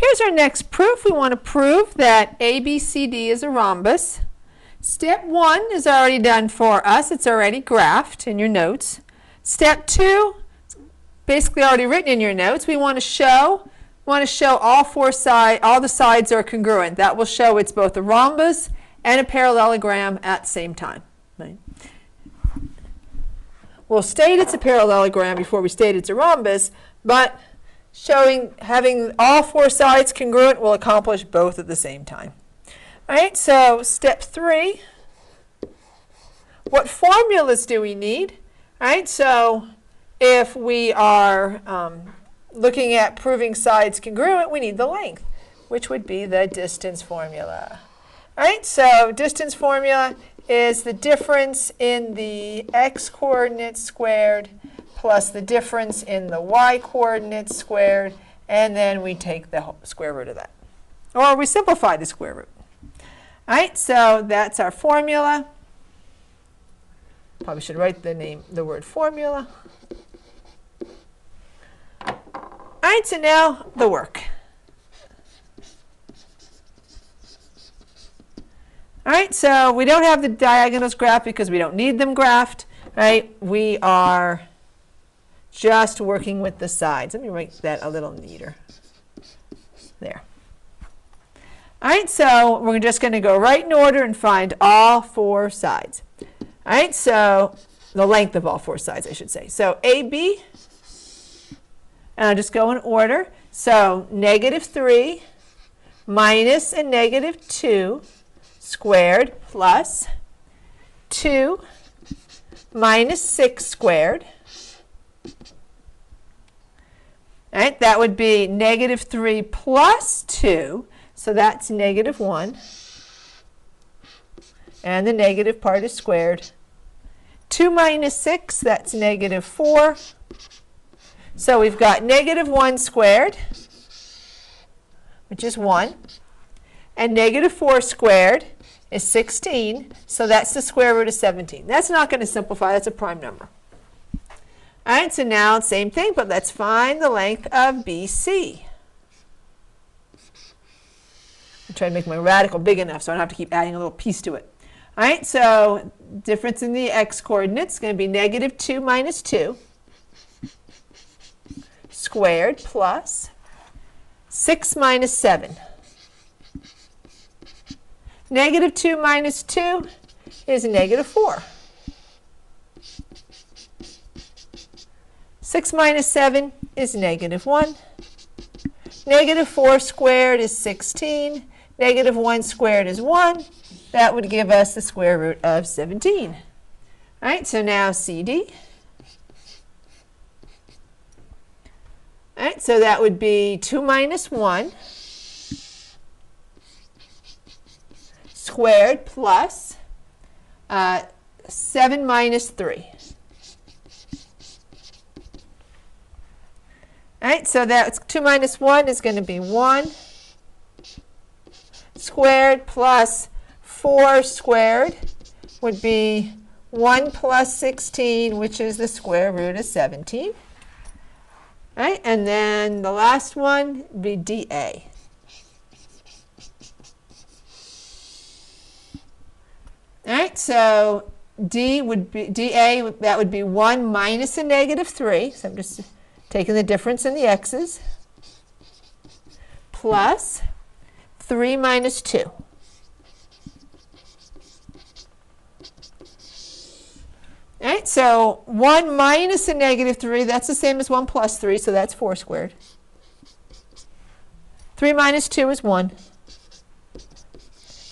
here's our next proof. We want to prove that ABCD is a rhombus. Step 1 is already done for us. It's already graphed in your notes. Step 2, basically already written in your notes. We want to show all the sides are congruent. That will show it's both a rhombus and a parallelogram at the same time. Right? We'll state it's a parallelogram before we state it's a rhombus, but having all 4 sides congruent will accomplish both at the same time. All right, so step 3, what formulas do we need? All right, so if we are looking at proving sides congruent, we need the length, which would be the distance formula. All right, so distance formula is the difference in the x-coordinates squared plus the difference in the y-coordinates squared, and then we take the square root of that. Or we simplify the square root. All right, so that's our formula. Probably should write the word formula. All right, so now the work. All right, so we don't have the diagonals graphed because we don't need them graphed, right? We are just working with the sides. Let me write that a little neater. There. All right, so we're just going to go right in order and find all 4 sides. All right, so the length of all 4 sides, I should say. So AB, and I'll just go in order. So -3 minus a -2 squared plus 2 minus 6 squared. All right, that would be -3 plus 2, so that's -1. And the negative part is squared. 2 minus 6, that's -4. So we've got -1 squared, which is 1. And -4 squared is 16, so that's the square root of 17. That's not going to simplify, that's a prime number. All right, so now same thing, but let's find the length of BC. I'm trying to make my radical big enough so I don't have to keep adding a little piece to it. All right, so difference in the x-coordinates is going to be -2 minus 2 squared plus 6 minus 7. -2 minus 2 is -4. 6 minus 7 is -1. -4 squared is 16. -1 squared is 1. That would give us the square root of 17. All right, so now CD. All right, so that would be 2 minus 1 squared plus 7 minus 3. All right, so that's 2 minus 1 is going to be 1 squared plus 4 squared would be 1 plus 16, which is the square root of 17. All right, and then the last one would be DA. All right, so D would be DA, that would be 1 minus a -3. So I'm just taking the difference in the x's, plus 3 minus 2. All right, so 1 minus a -3, that's the same as 1 plus 3, so that's 4 squared. 3 minus 2 is 1.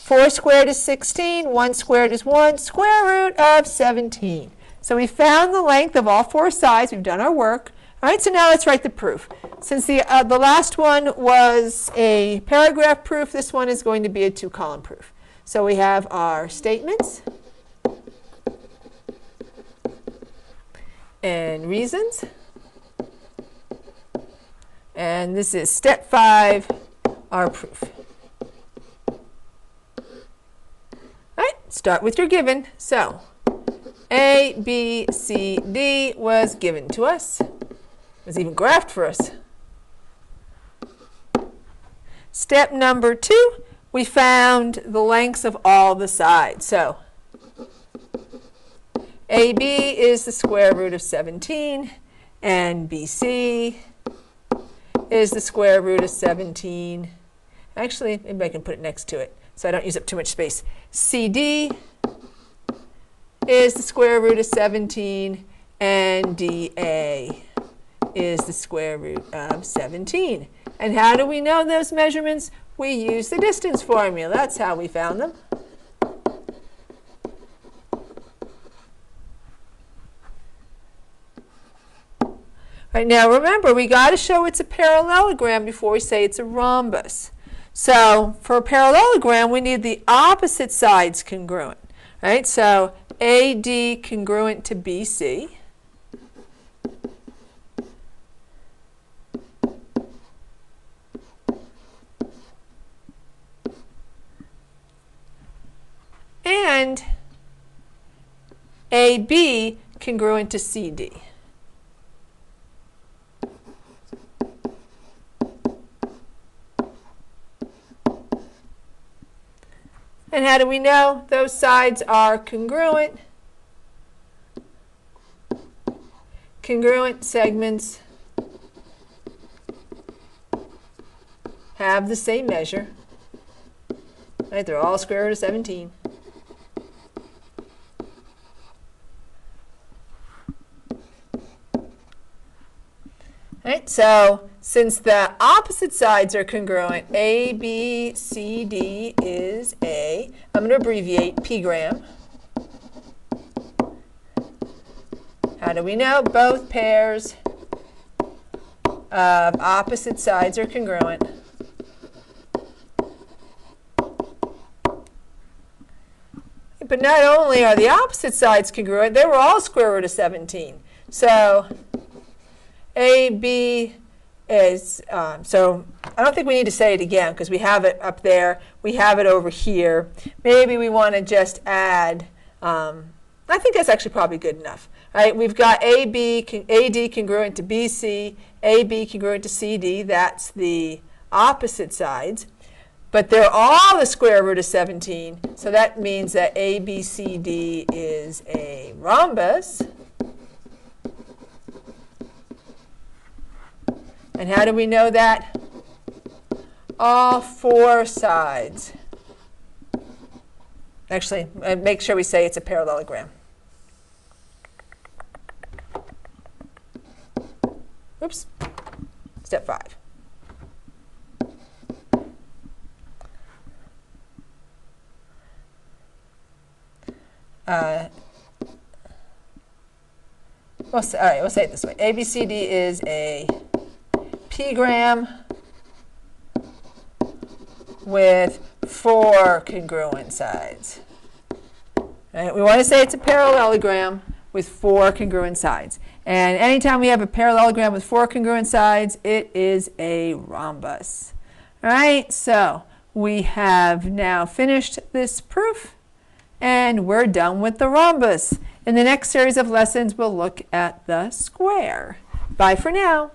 4 squared is 16, 1 squared is 1, square root of 17. So we found the length of all 4 sides, we've done our work. All right, so now let's write the proof. Since the last one was a paragraph proof, this one is going to be a 2-column proof. So we have our statements and reasons. And this is step 5, our proof. All right, start with your given. So A, B, C, D was given to us. Was even graphed for us. Step number 2, we found the lengths of all the sides. So AB is the square root of 17, and BC is the square root of 17. Actually, maybe I can put it next to it so I don't use up too much space. CD is the square root of 17, and DA is the square root of 17. And how do we know those measurements? We use the distance formula. That's how we found them. Right, now remember, we got to show it's a parallelogram before we say it's a rhombus. So for a parallelogram, we need the opposite sides congruent. Right? So AD congruent to BC. And AB congruent to CD. And how do we know those sides are congruent? Congruent segments have the same measure. Right? They're all square root of 17. Right, so since the opposite sides are congruent, ABCD is I'm going to abbreviate P-gram. How do we know? Both pairs of opposite sides are congruent. But not only are the opposite sides congruent, they were all square root of 17. So AB is, so I don't think we need to say it again because we have it up there. We have it over here. Maybe we want to just add, I think that's actually probably good enough. Right? We've got AD congruent to BC, AB congruent to CD. That's the opposite sides. But they're all the square root of 17. So that means that ABCD is a rhombus. And how do we know that? All four sides. Actually, make sure we say it's a parallelogram. Oops. Step 5. All right, we'll say it this way. ABCD is a P-gram with 4 congruent sides. Right? We want to say it's a parallelogram with 4 congruent sides. And anytime we have a parallelogram with 4 congruent sides, it is a rhombus. All right, so we have now finished this proof, and we're done with the rhombus. In the next series of lessons, we'll look at the square. Bye for now.